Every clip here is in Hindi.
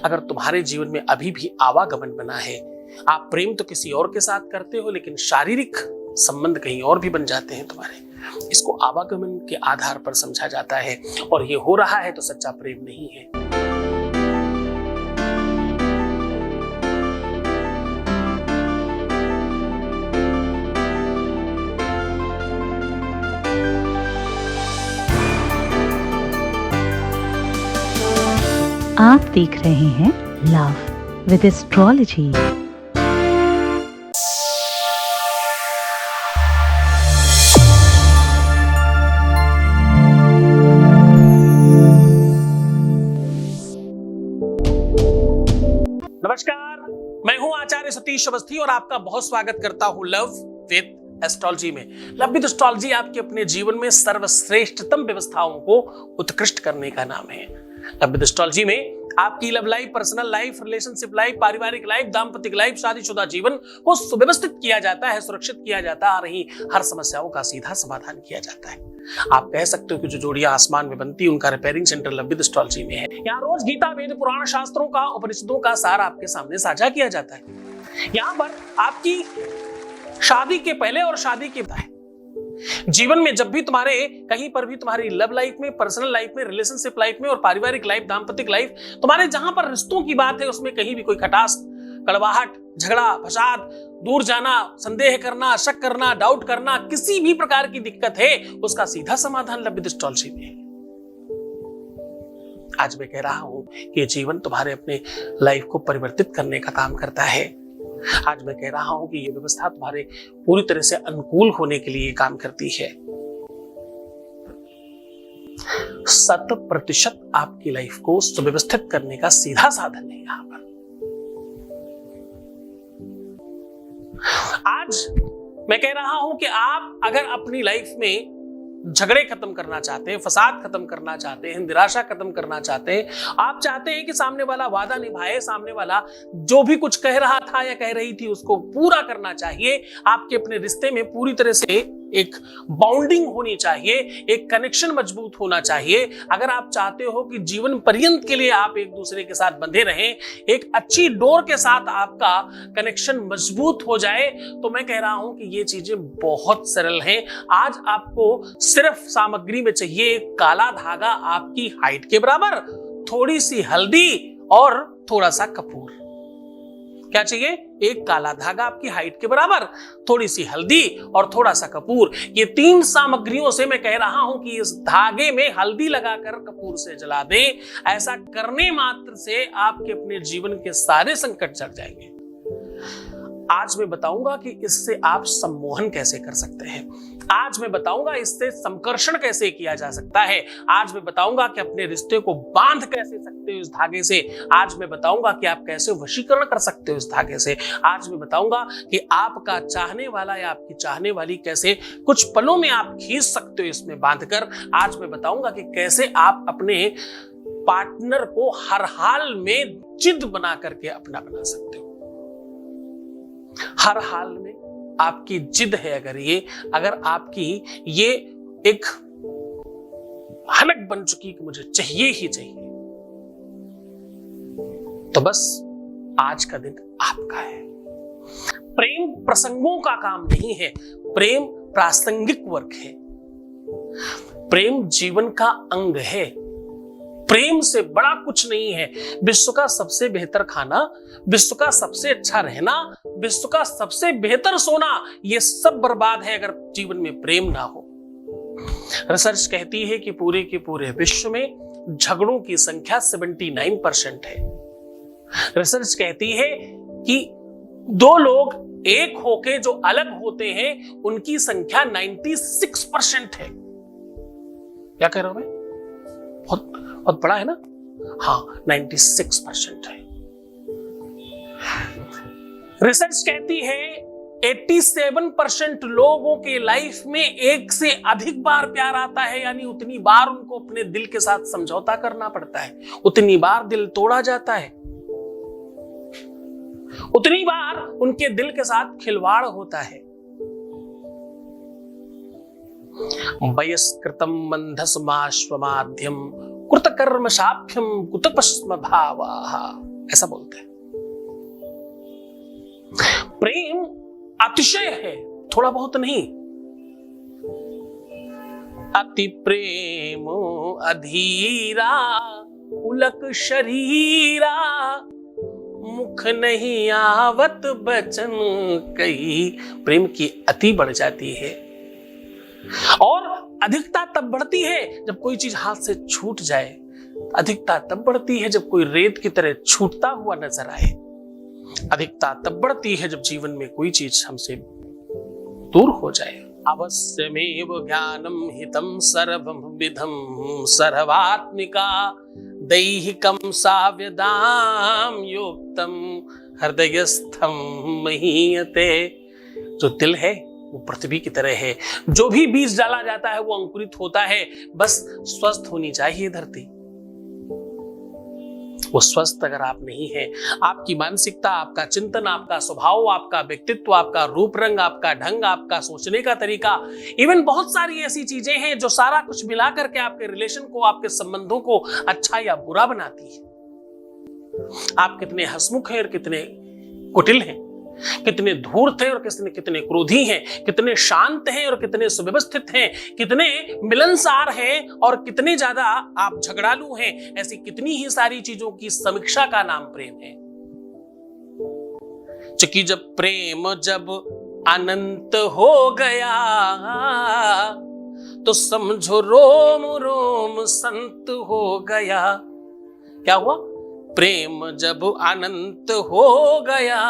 अगर तुम्हारे जीवन में अभी भी आवागमन बना है, आप प्रेम तो किसी और के साथ करते हो लेकिन शारीरिक संबंध कहीं और भी बन जाते हैं तुम्हारे, इसको आवागमन के आधार पर समझा जाता है और ये हो रहा है तो सच्चा प्रेम नहीं है। आप देख रहे हैं लव विद एस्ट्रोलॉजी। नमस्कार, मैं हूं आचार्य सतीश अवस्थी और आपका बहुत स्वागत करता हूं लव विद एस्ट्रोलॉजी में। लव विद एस्ट्रोलॉजी आपके अपने जीवन में सर्वश्रेष्ठतम व्यवस्थाओं को उत्कृष्ट करने का नाम है। लव विद एस्ट्रोलॉजी में आपकी love life, personal life, relationship life, पारिवारिक लाइफ, दाम्पत्य लाइफ, शादीशुदा जीवन को सुव्यवस्थित किया जाता है, सुरक्षित किया जाता है, आ रही हर समस्याओं का सीधा समाधान किया जाता है। आप कह सकते हो कि जो जोड़ियां आसमान में बनती है उनका repairing centre love with astrology में है। यहाँ रोज गीता, वेद, पुराण, शास्त्रों का, उपनिषदों का सार आपके सामने साझा किया जाता है। यहाँ पर आपकी शादी के पहले और शादी के बाद जीवन में जब भी तुम्हारे कहीं पर भी तुम्हारी लव लाइफ में, पर्सनल लाइफ में, रिलेशनशिप लाइफ में और पारिवारिक लाइफ, दाम्पत्य लाइफ, तुम्हारे जहां पर रिश्तों की बात है उसमें कहीं भी कोई खटास, कड़वाहट, झगड़ा, फसाद, दूर जाना, संदेह करना, शक करना, डाउट करना, किसी भी प्रकार की दिक्कत है उसका सीधा समाधान लव विद एस्ट्रोलॉजी में है। आज मैं कह रहा हूं कि जीवन तुम्हारे अपने लाइफ को परिवर्तित करने का काम करता है। आज मैं कह रहा हूं कि यह व्यवस्था तुम्हारे पूरी तरह से अनुकूल होने के लिए काम करती है। 100% आपकी लाइफ को सुव्यवस्थित करने का सीधा साधन है यहां पर। आज मैं कह रहा हूं कि आप अगर अपनी लाइफ में झगड़े खत्म करना चाहते हैं, फसाद खत्म करना चाहते हैं, निराशा खत्म करना चाहते हैं, आप चाहते हैं कि सामने वाला वादा निभाए, सामने वाला जो भी कुछ कह रहा था या कह रही थी उसको पूरा करना चाहिए, आपके अपने रिश्ते में पूरी तरह से एक बाउंडिंग होनी चाहिए, एक कनेक्शन मजबूत होना चाहिए, अगर आप चाहते हो कि जीवन पर्यंत के लिए आप एक दूसरे के साथ बंधे रहें, एक अच्छी डोर के साथ आपका कनेक्शन मजबूत हो जाए, तो मैं कह रहा हूं कि ये चीजें बहुत सरल हैं। आज आपको सिर्फ सामग्री में चाहिए काला धागा आपकी हाइट के बराबर, थोड़ी सी हल्दी और थोड़ा सा कपूर। क्या चाहिए? एक काला धागा आपकी हाइट के बराबर, थोड़ी सी हल्दी और थोड़ा सा कपूर। ये 3 सामग्रियों से मैं कह रहा हूं कि इस धागे में हल्दी लगाकर कपूर से जला दें। ऐसा करने मात्र से आपके अपने जीवन के सारे संकट चढ़ जाएंगे। आज मैं बताऊंगा कि इससे आप सम्मोहन कैसे कर सकते हैं। आज मैं बताऊंगा इससे संकर्षण कैसे किया जा सकता है। आज मैं बताऊंगा कि अपने रिश्ते को बांध कैसे सकते हो इस धागे से। आज मैं बताऊंगा कि आप कैसे वशीकरण कर सकते हो इस धागे से। आज मैं बताऊंगा कि आपका चाहने वाला या आपकी चाहने वाली कैसे कुछ पलों में आप खींच सकते हो इसमें बांधकर। आज मैं बताऊंगा कि कैसे आप अपने पार्टनर को हर हाल में जिद बना करके अपना बना सकते हो। हर हाल में आपकी जिद है अगर आपकी ये एक हनक बन चुकी कि मुझे चाहिए ही चाहिए, तो बस आज का दिन आपका है। प्रेम प्रसंगों का काम नहीं है, प्रेम प्रासंगिक वर्क है। प्रेम जीवन का अंग है। प्रेम से बड़ा कुछ नहीं है। विश्व का सबसे बेहतर खाना, विश्व का सबसे अच्छा रहना, विश्व का सबसे बेहतर सोना, ये सब बर्बाद है अगर जीवन में प्रेम ना हो। रिसर्च कहती है कि पूरे के पूरे विश्व में झगड़ों की संख्या 79% है। रिसर्च कहती है कि 2 लोग एक होके जो अलग होते हैं उनकी संख्या 96% है। क्या कह रहा हूं मैं? बहुत बड़ा है ना? हाँ, 96% है। रिसर्च कहती है 87% लोगों के लाइफ में एक से अधिक बार प्यार आता है, यानी उतनी बार उनको अपने दिल के साथ समझौता करना पड़ता है, उतनी बार दिल तोड़ा जाता है, उतनी बार उनके दिल के साथ खिलवाड़ होता है। वयस्कृतम मंधस्माश्वमाध्यम कृतकर्म शाभ्यम कुतपस्म भावाः। ऐसा बोलते हैं। प्रेम अतिशय है, थोड़ा बहुत नहीं। अति प्रेम अधीरा उलक शरीरा, मुख नहीं आवत बचन कही। प्रेम की अति बढ़ जाती है और अधिकता तब बढ़ती है जब कोई चीज हाथ से छूट जाए। अधिकता तब बढ़ती है जब कोई रेत की तरह छूटता हुआ नजर आए। अधिकता तब बढ़ती है जब जीवन में कोई चीज हमसे दूर हो जाए। अवश्यमेव ज्ञानम हितम सर्वम विधम सर्वात्मिका, दैहिकम साव्यदाम योक्तम हृदयस्थम महीयते। जो दिल है वो पृथ्वी की तरह है, जो भी बीज डाला जाता है वो अंकुरित होता है। बस स्वस्थ होनी चाहिए धरती। वो स्वस्थ अगर आप नहीं है, आपकी मानसिकता, आपका चिंतन, आपका स्वभाव, आपका व्यक्तित्व, आपका रूप रंग, आपका ढंग, आपका सोचने का तरीका, इवन बहुत सारी ऐसी चीजें हैं जो सारा कुछ मिला करके आपके रिलेशन को, आपके संबंधों को अच्छा या बुरा बनाती है। आप कितने हंसमुख हैं और कितने कुटिल हैं, कितने धूर्त हैं और कितने क्रोधी हैं, कितने शांत हैं और कितने सुव्यवस्थित हैं, कितने मिलनसार हैं और कितने ज्यादा आप झगड़ालू हैं। ऐसी कितनी ही सारी चीजों की समीक्षा का नाम प्रेम है। चूंकि जब प्रेम जब अनंत हो गया तो समझो रोम रोम संत हो गया। क्या हुआ? प्रेम जब अनंत हो गया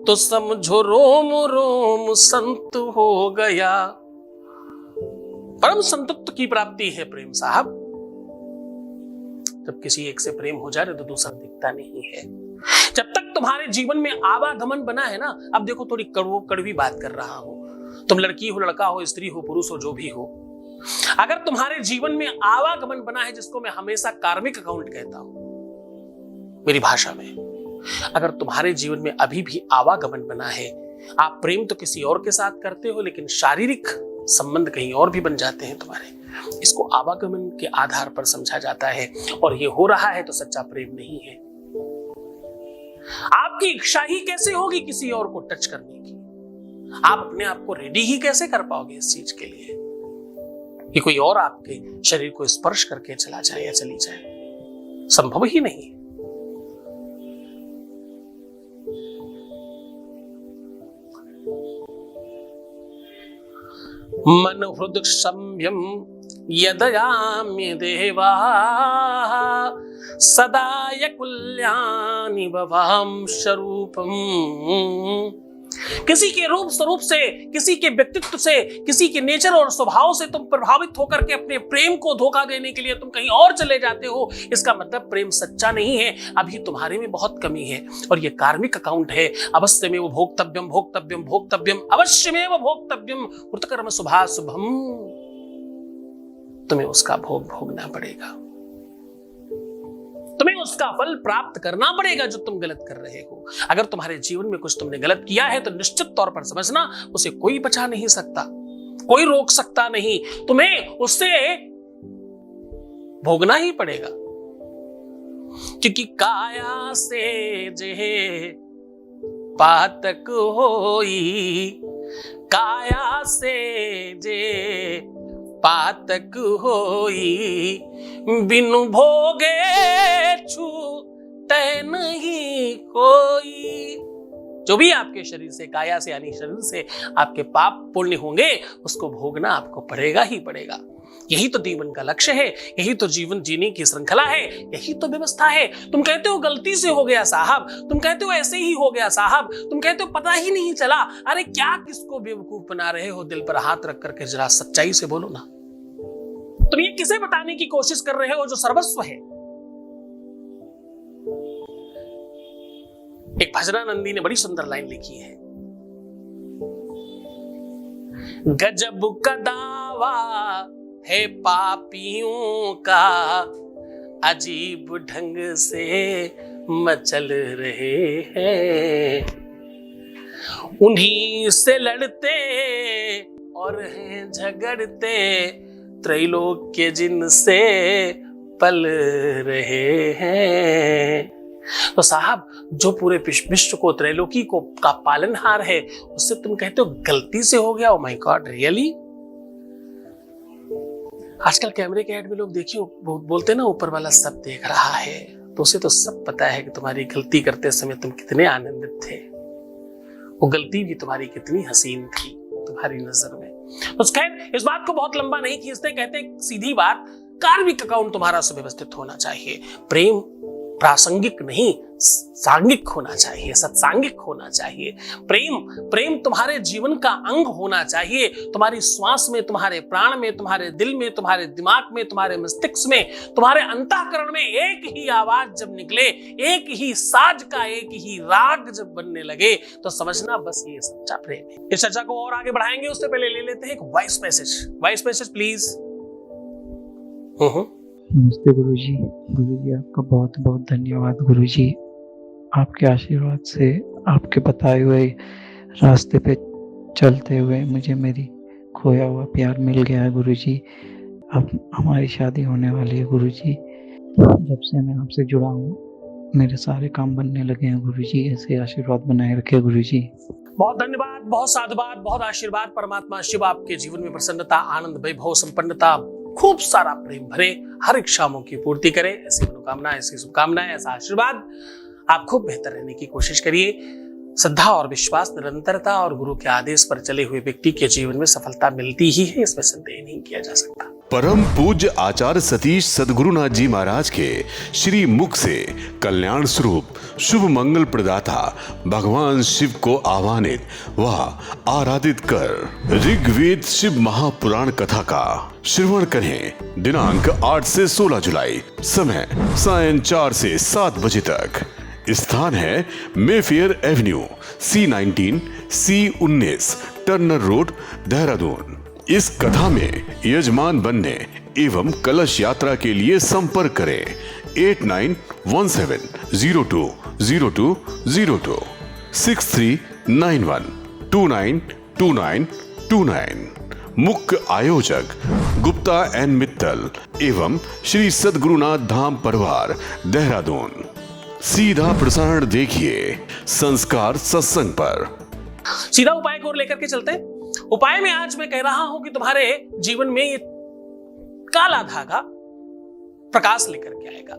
तो समझो रोम रोम संत हो गया। परम संतत्व की प्राप्ति है प्रेम साहब। जब किसी एक से प्रेम हो जाए तो दूसरा दिखता नहीं है। जब तक तुम्हारे जीवन में आवागमन बना है ना, अब देखो थोड़ी कड़वी बात कर रहा हूं, तुम लड़की हो, लड़का हो, स्त्री हो, पुरुष हो, जो भी हो, अगर तुम्हारे जीवन में आवागमन बना है, जिसको मैं हमेशा कार्मिक अकाउंट कहता हूं मेरी भाषा में, अगर तुम्हारे जीवन में अभी भी आवागमन बना है, आप प्रेम तो किसी और के साथ करते हो लेकिन शारीरिक संबंध कहीं और भी बन जाते हैं तुम्हारे, इसको आवागमन के आधार पर समझा जाता है और ये हो रहा है तो सच्चा प्रेम नहीं है। आपकी इच्छा ही कैसे होगी किसी और को टच करने की? आप अपने आप को रेडी ही कैसे कर पाओगे इस चीज के लिए कि कोई और आपके शरीर को स्पर्श करके चला जाए या चली जाए? संभव ही नहीं। मन हृदय संयम यदयाम्य देवा सदा यकुल्यानि भवाम स्वरूपम। किसी के रूप स्वरूप से, किसी के व्यक्तित्व से, किसी के नेचर और स्वभाव से तुम प्रभावित होकर के अपने प्रेम को धोखा देने के लिए तुम कहीं और चले जाते हो, इसका मतलब प्रेम सच्चा नहीं है। अभी तुम्हारे में बहुत कमी है और ये कार्मिक अकाउंट है। अवश्यमेव भोक्तव्यम भोक्तव्यम भोक्तव्यम अवश्यमेव भोक्तव्यम कृतकर्म शुभाशुभम। तुम्हें उसका भोग भोगना पड़ेगा, तुम्हें उसका फल प्राप्त करना पड़ेगा जो तुम गलत कर रहे हो। अगर तुम्हारे जीवन में कुछ तुमने गलत किया है तो निश्चित तौर पर समझना उसे कोई बचा नहीं सकता, कोई रोक सकता नहीं, तुम्हें उससे भोगना ही पड़ेगा। क्योंकि काया से जे पातक होई, काया से जे पातक होई, बिनु भोगे छूटे नहीं कोई। जो भी आपके शरीर से, काया से यानी शरीर से आपके पाप पुण्य होंगे, उसको भोगना आपको पड़ेगा ही पड़ेगा। यही तो जीवन का लक्ष्य है, यही तो जीवन जीने की श्रृंखला है, यही तो व्यवस्था है। तुम कहते हो गलती से हो गया साहब, तुम कहते हो ऐसे ही हो गया साहब, तुम कहते हो पता ही नहीं चला। अरे क्या किसको बेवकूफ बना रहे हो? दिल पर हाथ रख करके जरा सच्चाई से बोलो ना। तुम ये किसे बताने की कोशिश कर रहे हो जो सर्वस्व है? एक भजनानंदी ने बड़ी सुंदर लाइन लिखी है, गजब का दावा है पापियों का, अजीब ढंग से मचल रहे हैं। उन्हीं से लड़ते और हैं झगड़ते, त्रैलोक्य जिनसे पल रहे हैं। तो साहब, जो पूरे विश्व को, त्रैलोकी को का पालनहार है, उससे तुम कहते हो गलती से हो गया? Oh my God, really? आजकल कैमरे के ऐड में लोग देखिए बोलते ना, ऊपर वाला सब देख रहा है, तो उसे तो सब पता है कि तुम्हारी गलती करते समय तुम कितने आनंदित थे, वो गलती भी तुम्हारी कितनी हसीन थी तुम्हारी नजर में। तो खैर, इस बात को बहुत लंबा नहीं खींचते, कहते हैं सीधी बात, कार्मिक अकाउंट तुम्हारा सुव्यवस्थित होना चाहिए। प्रेम प्रासंगिक नहीं, सांगिक होना चाहिए, सत्सांगिक होना चाहिए। प्रेम तुम्हारे जीवन का अंग होना चाहिए। तुम्हारी श्वास में, तुम्हारे प्राण में, तुम्हारे दिल में, तुम्हारे दिमाग में, तुम्हारे मस्तिष्क में, तुम्हारे अंतःकरण में एक ही आवाज जब निकले, एक ही साज का एक ही राग जब बनने लगे, तो समझना बस ये सच्चा प्रेम है। इस चर्चा को और आगे बढ़ाएंगे, उससे पहले ले लेते हैं एक voice message. Voice message please. नमस्ते गुरुजी। गुरुजी आपका बहुत बहुत धन्यवाद गुरुजी। आपके आशीर्वाद से, आपके बताए हुए रास्ते पे चलते हुए मुझे मेरी खोया हुआ प्यार मिल गया है गुरुजी। अब हमारी शादी होने वाली है गुरुजी। जब से मैं आपसे जुड़ा हूँ मेरे सारे काम बनने लगे हैं गुरुजी। ऐसे आशीर्वाद बनाए रखे गुरुजी। बहुत धन्यवाद, बहुत साधुवाद, बहुत आशीर्वाद। परमात्मा शिव आपके जीवन में प्रसन्नता, आनंद, वैभव, संपन्नता, खूब सारा प्रेम भरे, हर इच्छाओं की पूर्ति करे। ऐसी मनोकामना, ऐसी शुभकामनाएं, ऐसा आशीर्वाद। आप खूब बेहतर रहने की कोशिश करिए। श्रद्धा और विश्वास, निरंतरता और गुरु के आदेश पर चले हुए व्यक्ति के जीवन में सफलता मिलती ही है, इसमें संदेह नहीं किया जा सकता। परम पूज्य आचार्य सतीश सद्गुरुनाथ जी महाराज के श्री मुख से कल्याण स्वरूप शुभ मंगल प्रदाता भगवान शिव को आह्वानित व आराधित कर ऋग्वेद शिव महापुराण कथा का श्रवण करें। दिनांक 8 से 16 जुलाई, समय सायं 4 से 7 बजे तक। स्थान है Mayfair Avenue, C19 C19 Turner road, Dehradun. इस कथा में यजमान बनने एवं कलश यात्रा के लिए संपर्क करें 8917020202 6391292929। मुख्य आयोजक गुप्ता एंड मित्तल एवं श्री सद्गुरुनाथ धाम परिवार, देहरादून। सीधा प्रसारण देखिए संस्कार सत्संग पर। सीधा उपाय को लेकर के चलते हैं। उपाय में आज मैं कह रहा हूं कि तुम्हारे जीवन में ये काला धागा प्रकाश लेकर के आएगा।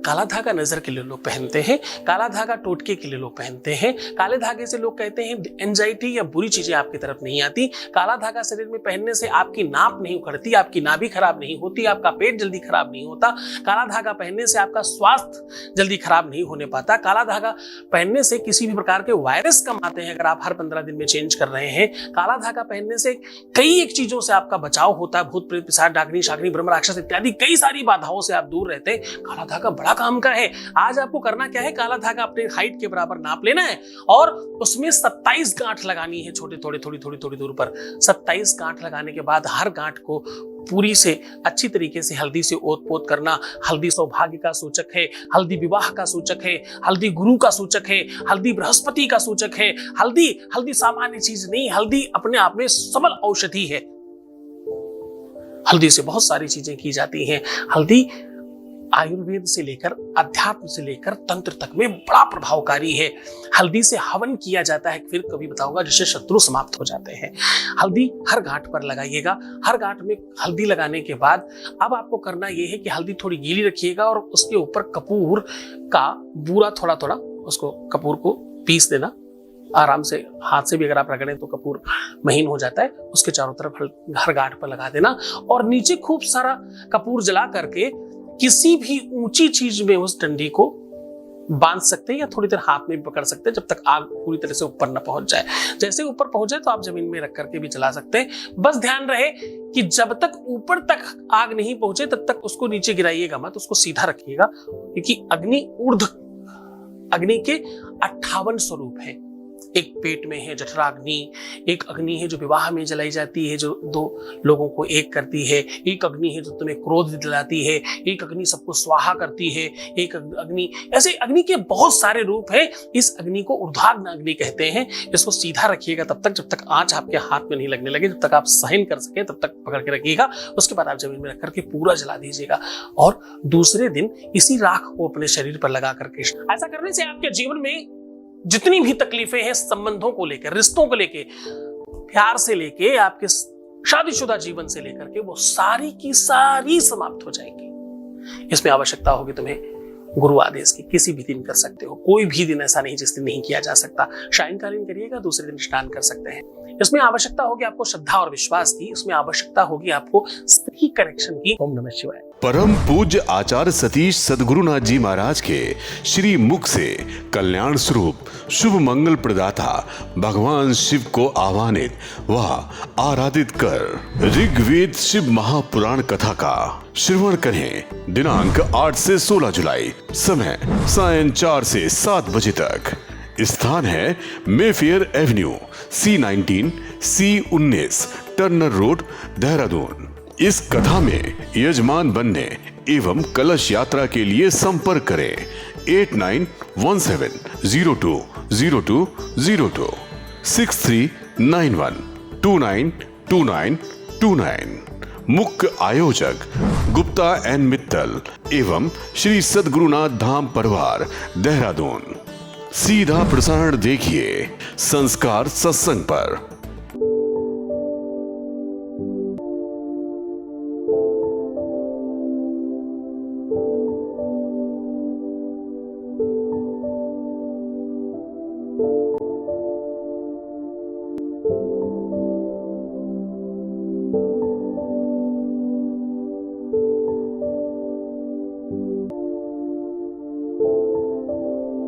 काला धागा नजर के लिए लोग पहनते हैं, काला धागा टोटके के लिए लोग पहनते हैं। काले धागे से लोग कहते हैं एंजाइटी या बुरी चीजें आपकी तरफ नहीं आती। काला धागा शरीर में पहनने से आपकी नाप नहीं उखड़ती, आपकी नाभि खराब नहीं होती, आपका पेट जल्दी खराब नहीं होता। काला धागा पहनने से आपका स्वास्थ्य जल्दी खराब नहीं होने पाता। काला धागा पहनने से किसी भी प्रकार के वायरस कम आते हैं, अगर आप हर 15 दिन में चेंज कर रहे हैं। काला धागा पहनने से कई एक चीजों से आपका बचाव होता है। भूत प्रेत पिशाच डाकनी शाकनी ब्रह्म राक्षस इत्यादि कई सारी बाधाओं से आप दूर रहते हैं। काला धागा बड़ा काम का है। आज आपको करना क्या है, काला धागा अपने हाइट के बराबर नाप लेना है और उसमें 27 गांठ लगानी है, छोटे थोड़ी दूर पर। 27 गांठ लगाने के बाद हर गांठ को पूरी से अच्छी तरीके से हल्दी से ओत-पोत करना। हल्दी सौभाग्य का सूचक है, हल्दी विवाह का सूचक है, हल्दी गुरु का सूचक है, हल्दी बृहस्पति का सूचक है। हल्दी सामान्य चीज नहीं, हल्दी अपने आप में सबल औषधि है। हल्दी से बहुत सारी चीजें की जाती हैं। हल्दी आयुर्वेद से लेकर अध्यात्म से लेकर तंत्र तक में बड़ा प्रभावकारी है। हल्दी से हवन किया जाता है, फिर कभी बताऊंगा, जिससे शत्रु समाप्त हो जाते हैं। हल्दी हर गांठ पर लगाइएगा। हर गांठ में हल्दी लगाने के बाद अब आपको करना यह है कि हल्दी थोड़ी गीली रखिएगा और उसके ऊपर कपूर का बूरा थोड़ा उसको कपूर को पीस देना। आराम से हाथ से भी अगर आप रगड़ें तो कपूर महीन हो जाता है। उसके चारों तरफ हर गांठ पर लगा देना और नीचे खूब सारा कपूर जला करके किसी भी ऊंची चीज में उस डंडी को बांध सकते हैं या थोड़ी देर हाथ में भी पकड़ सकते हैं, जब तक आग पूरी तरह से ऊपर न पहुंच जाए। जैसे ऊपर पहुंच जाए तो आप जमीन में रख करके भी जला सकते हैं। बस ध्यान रहे कि जब तक ऊपर तक आग नहीं पहुंचे तब तक उसको नीचे गिराइएगा मत, उसको सीधा रखिएगा, क्योंकि अग्नि के 58 स्वरूप है। एक पेट में है जठराग्नि, एक अग्नि है जो विवाह में जलाई जाती है, जो दो लोगों को एक करती है, एक अग्नि है जो तुम्हें क्रोध दिलाती है, एक अग्नि सबको स्वाहा करती है, एक अग्नि, ऐसे अग्नि के बहुत सारे रूप हैं। इस अग्नि को ऊर्ध्वाग्नि अग्नि कहते हैं। इसको सीधा रखिएगा तब तक जब तक आंच आपके हाथ में नहीं लगने लगे, जब तक आप सहन कर सके तब तक पकड़ के रखिएगा। उसके बाद आप जमीन में रख करके पूरा जला दीजिएगा और दूसरे दिन इसी राख को अपने शरीर पर लगा करके, ऐसा करने से आपके जीवन में जितनी भी तकलीफें हैं संबंधों को लेकर, रिश्तों को लेकर, प्यार से लेके आपके शादीशुदा जीवन से लेकर के, वो सारी की सारी समाप्त हो जाएंगी। इसमें आवश्यकता होगी तुम्हें गुरु आदेश की, किसी भी दिन कर सकते हो, कोई भी दिन ऐसा नहीं जिस दिन नहीं किया जा सकता। सायंकालीन करिएगा, दूसरे दिन स्नान कर सकते हैं। इसमें आवश्यकता होगी आपको श्रद्धा और विश्वास की, इसमें आवश्यकता होगी आपको स्त्री कनेक्शन की। ओम नमः शिवाय। परम पूज्य आचार्य सतीश सद्गुरुनाथ जी महाराज के श्री मुख से कल्याण स्वरूप शुभ मंगल प्रदाता भगवान शिव को आह्वानित व आराधित कर ऋग्वेद शिव महापुराण कथा का श्रवण करें। दिनांक 8 से 16 जुलाई, समय सायं 4 से 7 बजे तक। स्थान है Mayfair Avenue, C19 C19 Turner road, Dehradun. इस कथा में यजमान बनने एवं कलश यात्रा के लिए संपर्क करें 8917020202 6391292929। मुख्य आयोजक गुप्ता एंड मित्तल एवं श्री सद्गुरुनाथ धाम परिवार, देहरादून। सीधा प्रसारण देखिए संस्कार सत्संग पर।